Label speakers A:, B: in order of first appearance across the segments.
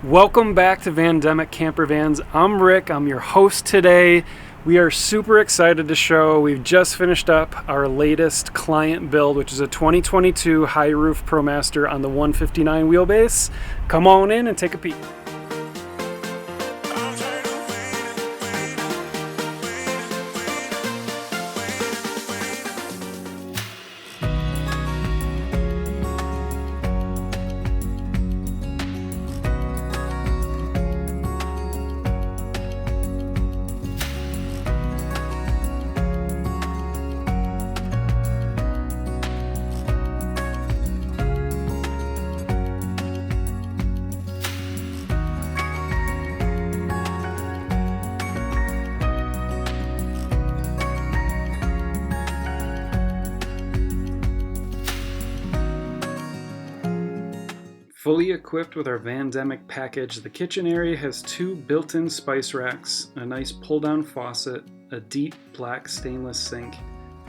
A: Welcome back to Vandemic Campervans. I'm Rick. I'm your host today. We are super excited to show we've just finished up our latest client build, which is a 2022 Highroof Promaster on the 159 wheelbase. Come on in and take a peek. Fully equipped with our Vandemic package, the kitchen area has two built-in spice racks, a nice pull-down faucet, a deep black stainless sink,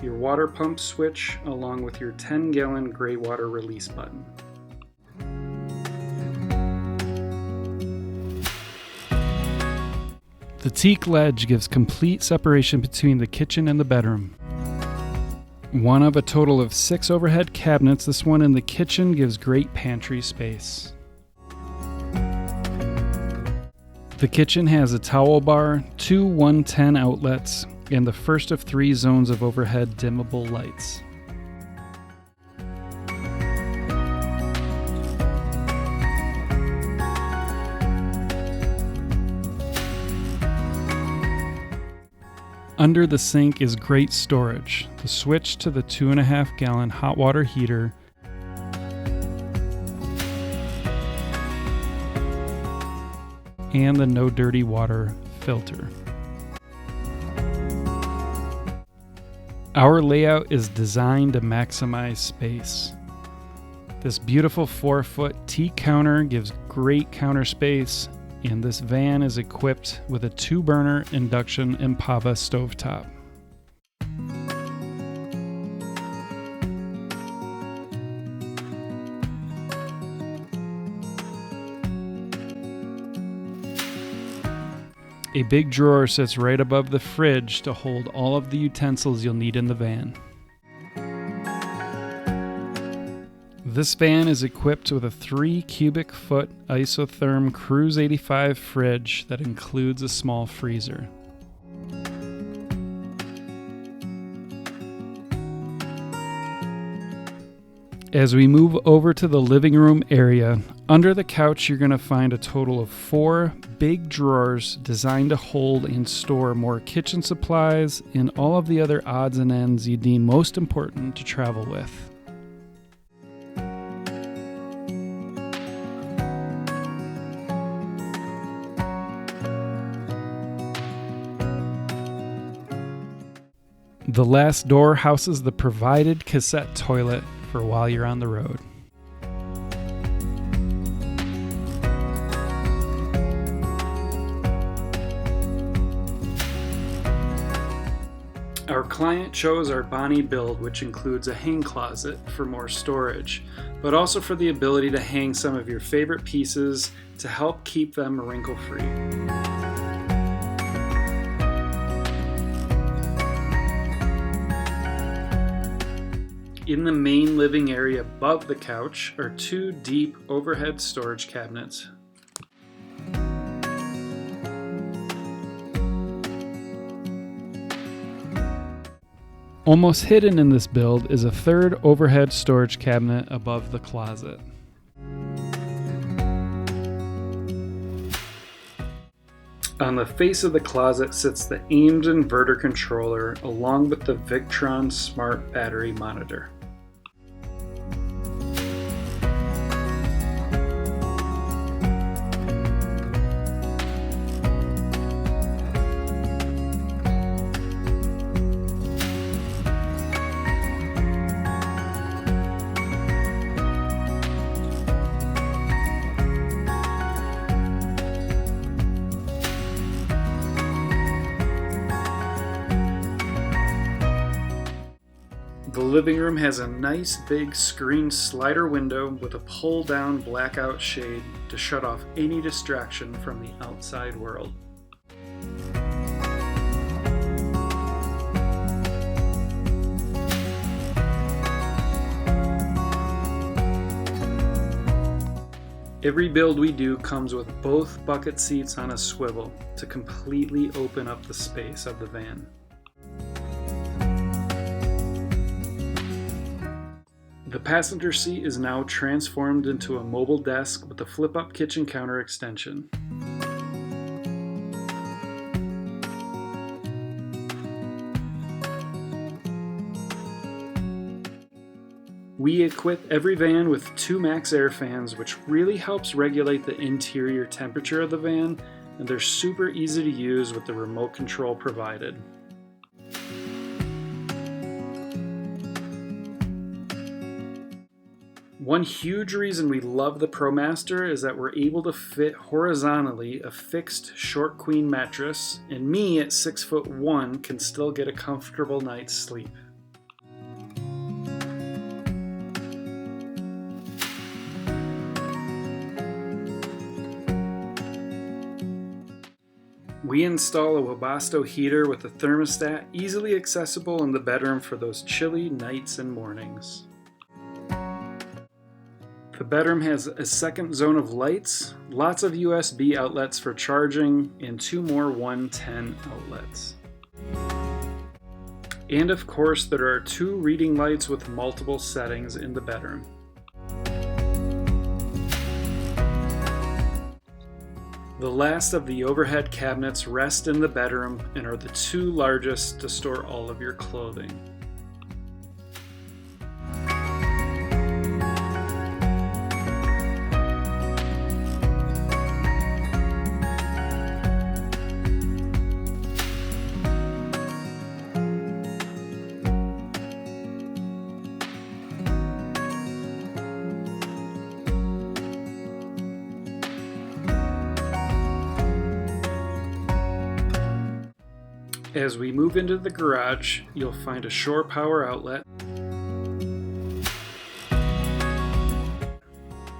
A: your water pump switch, along with your 10-gallon gray water release button. The teak ledge gives complete separation between the kitchen and the bedroom. One of a total of 6 overhead cabinets, this one in the kitchen gives great pantry space. The kitchen has a towel bar, 2 110 outlets, and the first of 3 zones of overhead dimmable lights. Under the sink is great storage, the switch to the 2.5 gallon hot water heater, and the no dirty water filter. Our layout is designed to maximize space. This beautiful 4-foot teak counter gives great counter space, and this van is equipped with a 2-burner induction NewPowa stovetop. A big drawer sits right above the fridge to hold all of the utensils you'll need in the van. This van is equipped with a 3 cubic foot isotherm Cruise 85 fridge that includes a small freezer. As we move over to the living room area, under the couch you're going to find a total of 4 big drawers designed to hold and store more kitchen supplies and all of the other odds and ends you deem most important to travel with. The last door houses the provided cassette toilet for while you're on the road. Our client chose our Bonnie build, which includes a hang closet for more storage, but also for the ability to hang some of your favorite pieces to help keep them wrinkle-free. In the main living area above the couch are 2 deep overhead storage cabinets. Almost hidden in this build is a 3rd overhead storage cabinet above the closet. On the face of the closet sits the aimed inverter controller along with the Victron smart battery monitor. living room has a nice big screened slider window with a pull down blackout shade to shut off any distraction from the outside world. Every build we do comes with both bucket seats on a swivel to completely open up the space of the van. The passenger seat is now transformed into a mobile desk with a flip-up kitchen counter extension. We equip every van with 2 max air fans, which really helps regulate the interior temperature of the van, and they're super easy to use with the remote control provided. One huge reason we love the ProMaster is that we're able to fit horizontally a fixed short queen mattress, and me at 6'1" can still get a comfortable night's sleep. We install a Webasto heater with a thermostat easily accessible in the bedroom for those chilly nights and mornings. The bedroom has a second zone of lights, lots of USB outlets for charging, and 2 more 110 outlets. And of course, there are 2 reading lights with multiple settings in the bedroom. The last of the overhead cabinets rest in the bedroom and are the 2 largest to store all of your clothing. As we move into the garage, you'll find a shore power outlet,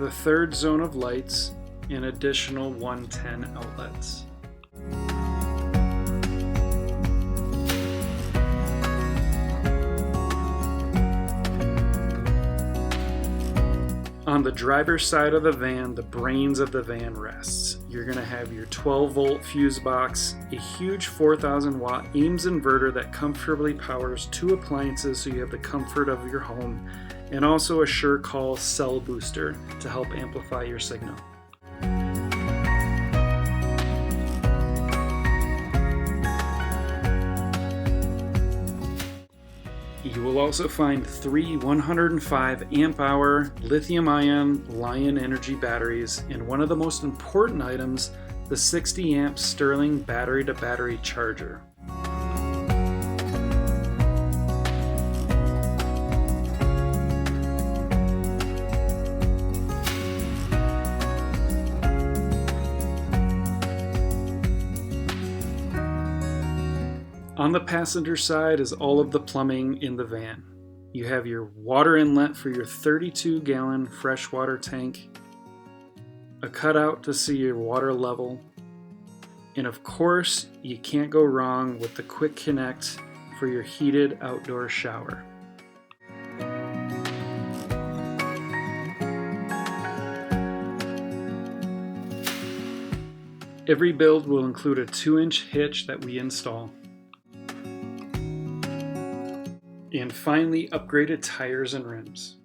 A: the 3rd zone of lights, and additional 110 outlets. On the driver's side of the van, the brains of the van rests. You're going to have your 12-volt fuse box, a huge 4,000-watt Ames inverter that comfortably powers 2 appliances so you have the comfort of your home, and also a SureCall cell booster to help amplify your signal. You will also find 3 105 amp hour lithium-ion Lion Energy batteries, and one of the most important items, the 60 amp Sterling battery-to-battery charger. On the passenger side is all of the plumbing in the van. You have your water inlet for your 32-gallon freshwater tank, a cutout to see your water level, and of course, you can't go wrong with the quick connect for your heated outdoor shower. Every build will include a 2-inch hitch that we install. And finally, upgraded tires and rims.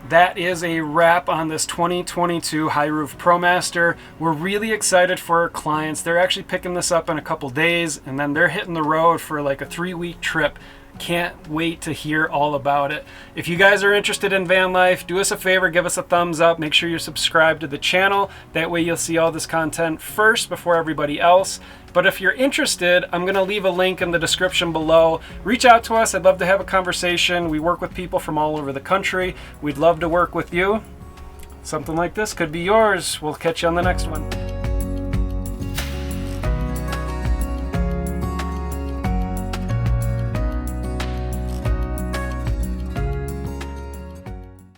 A: That is a wrap on this 2022 Highroof ProMaster. We're really excited for our clients. They're actually picking this up in a couple days, and then they're hitting the road for like a 3-week trip. Can't wait to hear all about it. If you guys are interested in van life, do us a favor, give us a thumbs up. Make sure you're subscribed to the channel. That way you'll see all this content first before everybody else. But if you're interested, I'm going to leave a link in the description below. Reach out to us. I'd love to have a conversation. We work with people from all over the country. We'd love to work with you. Something like this could be yours. We'll catch you on the next one.